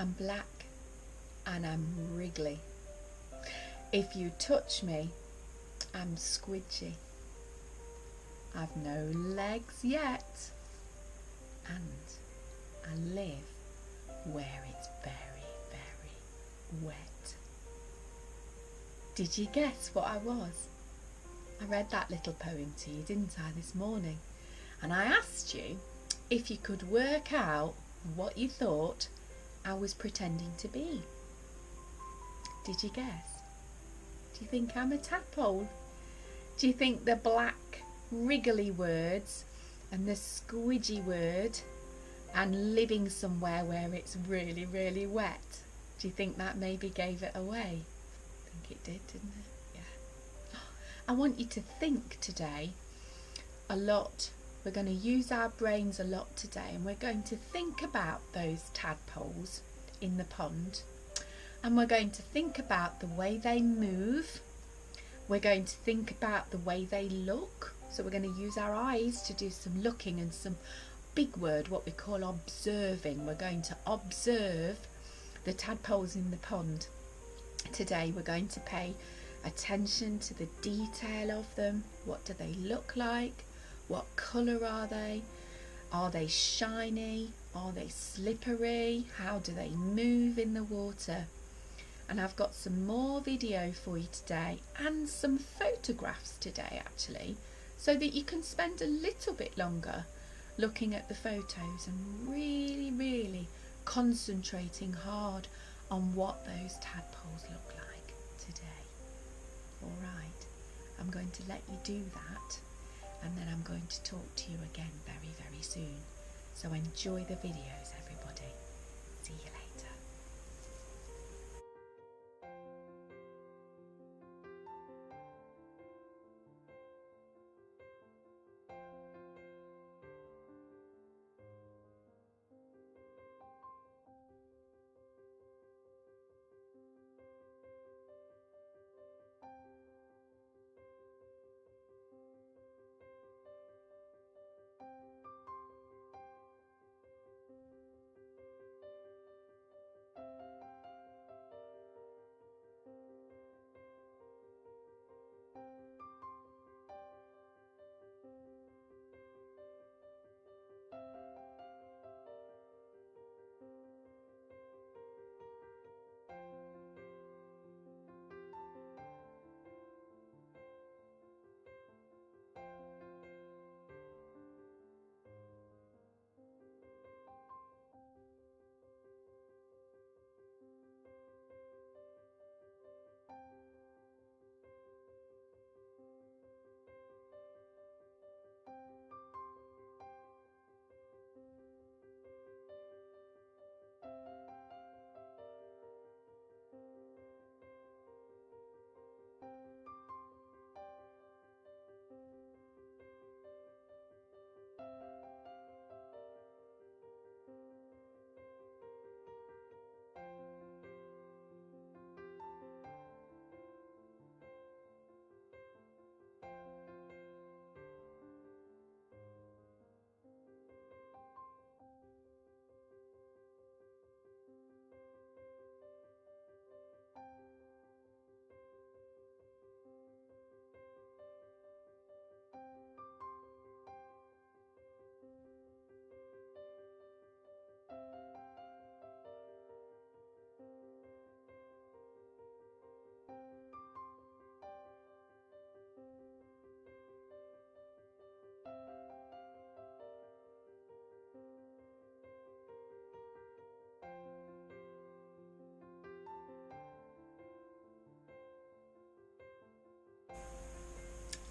I'm black and I'm wriggly. If you touch me, I'm squidgy. I've no legs yet, and I live where it's very, very wet. Did you guess what I was? I read that little poem to you, didn't I, this morning? And I asked you if you could work out what you thought I was pretending to be. Did you guess? Do you think I'm a tadpole? Do you think the black wriggly words and the squidgy word and living somewhere where it's really, really wet, do you think that maybe gave it away? I think it did, didn't it? Yeah. I want you to think today a lot. We're going to use our brains a lot today, and we're going to think about those tadpoles in the pond, and we're going to think about the way they move. We're going to think about the way they look. So we're going to use our eyes to do some looking and some big word, what we call observing. We're going to observe the tadpoles in the pond. Today we're going to pay attention to the detail of them. What do they look like? What colour are they? Are they shiny? Are they slippery? How do they move in the water? And I've got some more video for you today, and some photographs today actually, so that you can spend a little bit longer looking at the photos and really, really concentrating hard on what those tadpoles look like today. All right, I'm going to let you do that, and then I'm going to talk to you again very, very soon. So enjoy the videos, everybody. See you later.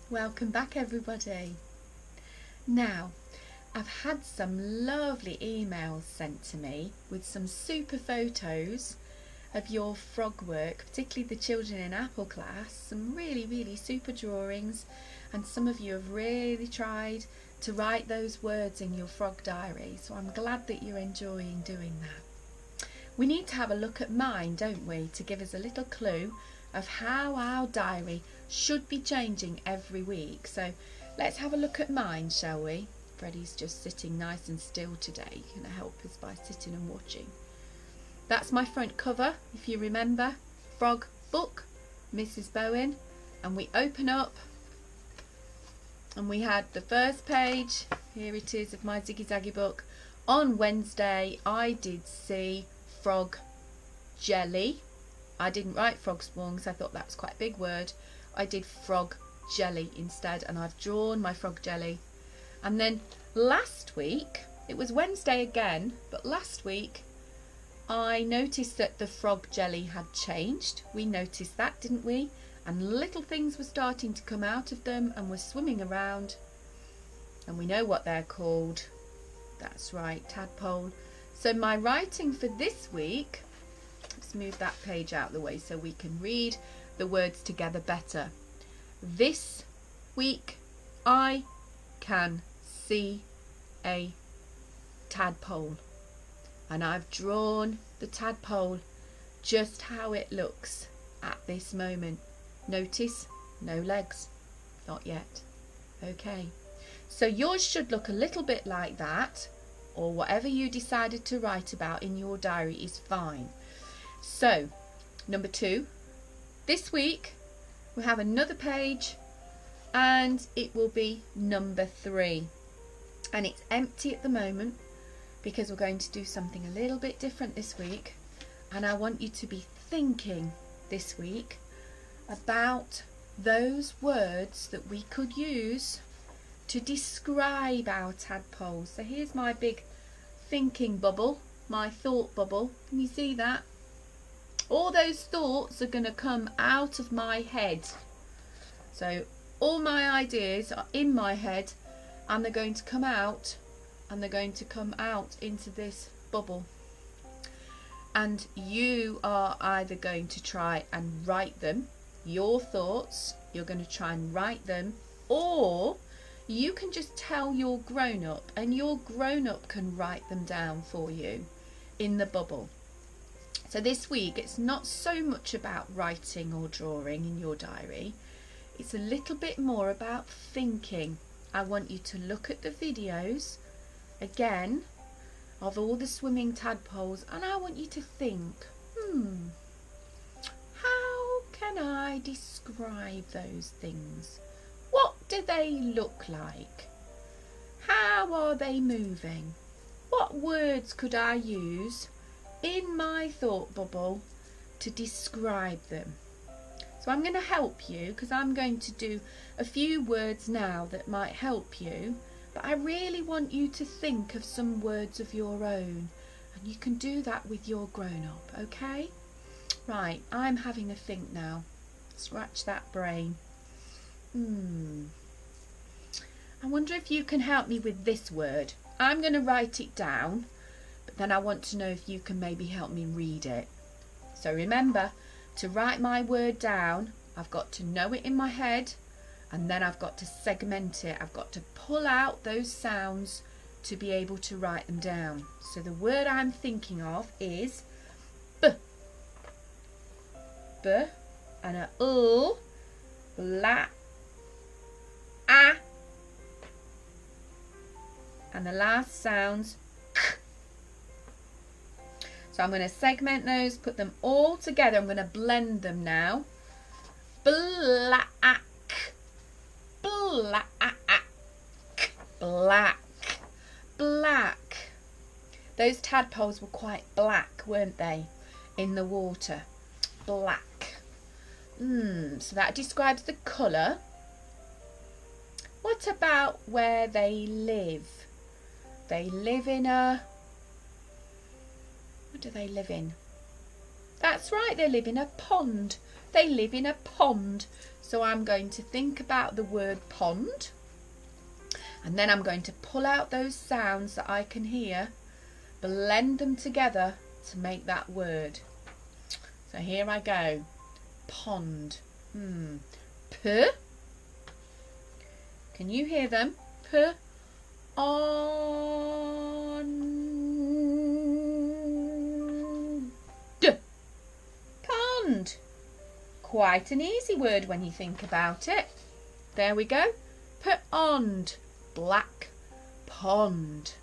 Welcome back, everybody. Now, I've had some lovely emails sent to me with some super photos of your frog work, particularly the children in Apple class, some really, really super drawings, and some of you have really tried to write those words in your frog diary, so I'm glad that you're enjoying doing that. We need to have a look at mine, don't we, to give us a little clue of how our diary should be changing every week. So let's have a look at mine, shall we? Freddy's just sitting nice and still today. You're going to help us by sitting and watching. That's my front cover, if you remember. Frog book, Mrs Bowen. And we open up and we had the first page. Here it is of my Ziggy Zaggy book. On Wednesday I did see frog jelly. I didn't write frog spawn because I thought that was quite a big word. I did frog jelly instead, and I've drawn my frog jelly. And then last week, it was Wednesday again, but last week I noticed that the frog jelly had changed. We noticed that, didn't we? And little things were starting to come out of them and were swimming around. And we know what they're called. That's right, tadpole. So my writing for this week, let's move that page out of the way so we can read the words together better. This week I can see a tadpole, and I've drawn the tadpole just how it looks at this moment. Notice no legs, not yet. Okay, so yours should look a little bit like that, or whatever you decided to write about in your diary is fine. So number 2, this week we have another page and it will be number 3, and it's empty at the moment because we're going to do something a little bit different this week, and I want you to be thinking this week about those words that we could use to describe our tadpoles. So here's my big thinking bubble, my thought bubble. Can you see that? All those thoughts are going to come out of my head. So all my ideas are in my head, and they're going to come out, and they're going to come out into this bubble. And you are either going to try and write them, your thoughts, you're going to try and write them, or you can just tell your grown-up, and your grown-up can write them down for you in the bubble. So this week it's not so much about writing or drawing in your diary, it's a little bit more about thinking. I want you to look at the videos again of all the swimming tadpoles, and I want you to think, how can I describe those things? What do they look like? How are they moving? What words could I use in my thought bubble to describe them? So I'm going to help you, because I'm going to do a few words now that might help you, but I really want you to think of some words of your own, and you can do that with your grown-up, okay? Right, I'm having a think now. Scratch that brain. I wonder if you can help me with this word. I'm going to write it down, but then I want to know if you can maybe help me read it. So remember, to write my word down, I've got to know it in my head, and then I've got to segment it. I've got to pull out those sounds to be able to write them down. So the word I'm thinking of is B. B and a L, bla, A, and the last sounds K. So I'm going to segment those, put them all together. I'm going to blend them now. Black, black, black, black. Those tadpoles were quite black, weren't they, in the water? Black. So that describes the colour. What about where they live? They live in a... What do they live in? That's right, they live in a pond. They live in a pond. So I'm going to think about the word pond, and then I'm going to pull out those sounds that I can hear, blend them together to make that word. So here I go. Pond. P. Can you hear them? P. On. D. Pond. Quite an easy word when you think about it. There we go. Pond. Black pond.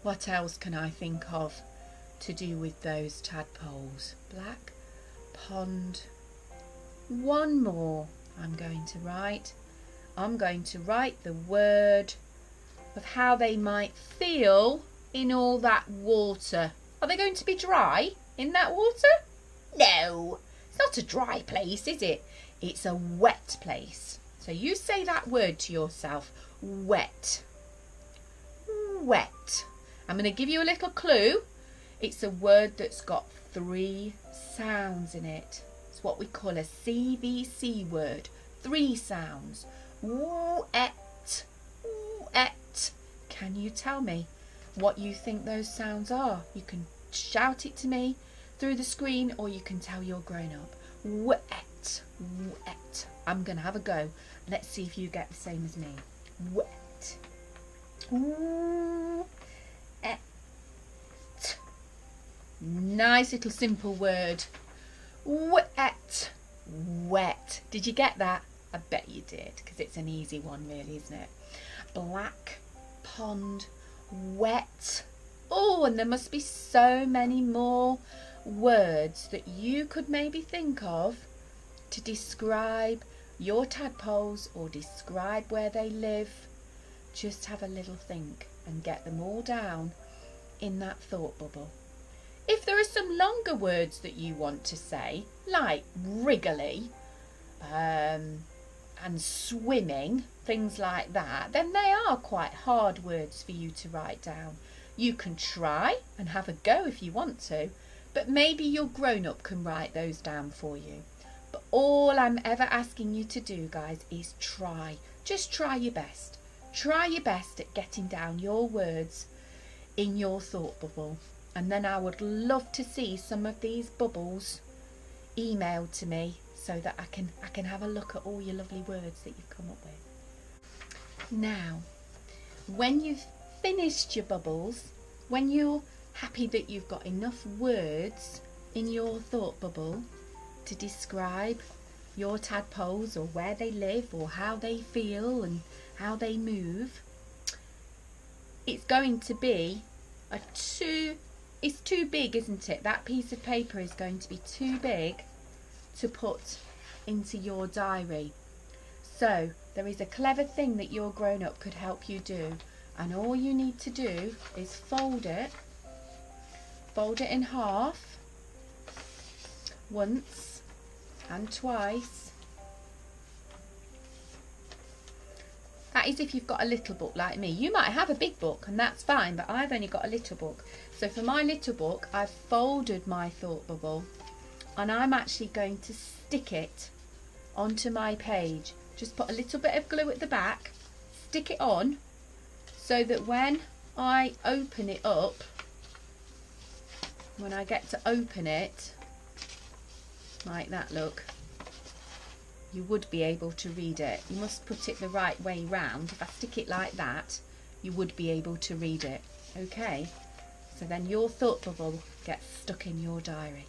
What else can I think of to do with those tadpoles? Black pond. One more I'm going to write. I'm going to write the word of how they might feel in all that water. Are they going to be dry in that water? No, it's not a dry place, is it? It's a wet place. So you say that word to yourself, wet. Wet. I'm going to give you a little clue. It's a word that's got 3 sounds in it. It's what we call a CVC word. 3 sounds. Wet. Wet. Can you tell me what you think those sounds are? You can shout it to me through the screen, or you can tell you're grown up. Wet. Wet. I'm going to have a go. Let's see if you get the same as me. Wet. Et. Nice little simple word. Wet. Wet. Did you get that? I bet you did, because it's an easy one really, isn't it? Black pond. Wet. Oh, and there must be so many more words that you could maybe think of to describe your tadpoles or describe where they live. Just have a little think and get them all down in that thought bubble. If there are some longer words that you want to say, like wriggly and swimming, things like that, then they are quite hard words for you to write down. You can try and have a go if you want to, but maybe your grown-up can write those down for you. But all I'm ever asking you to do, guys, is try. Just try your best. Try your best at getting down your words in your thought bubble. And then I would love to see some of these bubbles emailed to me so that I can have a look at all your lovely words that you've come up with. Now, when you've finished your bubbles, when you're happy that you've got enough words in your thought bubble to describe your tadpoles or where they live or how they feel and how they move, it's going to be it's too big, isn't it? That piece of paper is going to be too big to put into your diary. So there is a clever thing that your grown-up could help you do, and all you need to do is fold it in half once and twice. That is if you've got a little book like me. You might have a big book and that's fine, but I've only got a little book. So for my little book, I've folded my thought bubble and I'm actually going to stick it onto my page. Just put a little bit of glue at the back, stick it on, so that when I open it up, when I get to open it, like that, look, you would be able to read it. You must put it the right way round. If I stick it like that, you would be able to read it. Okay, so then your thought bubble gets stuck in your diary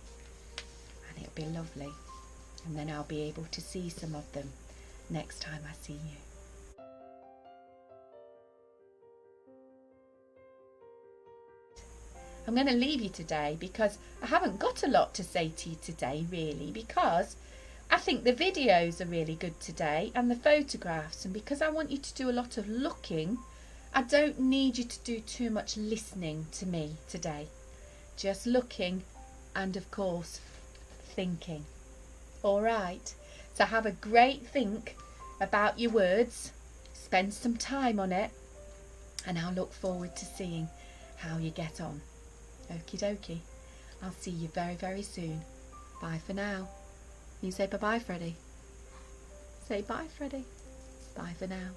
and it'll be lovely, and then I'll be able to see some of them next time I see you. I'm going to leave you today because I haven't got a lot to say to you today really, because I think the videos are really good today and the photographs, and because I want you to do a lot of looking, I don't need you to do too much listening to me today. Just looking and of course thinking. Alright, so have a great think about your words, spend some time on it, and I'll look forward to seeing how you get on. Okie dokie. I'll see you very, very soon. Bye for now. You say bye-bye, Freddy. Say bye, Freddy. Bye for now.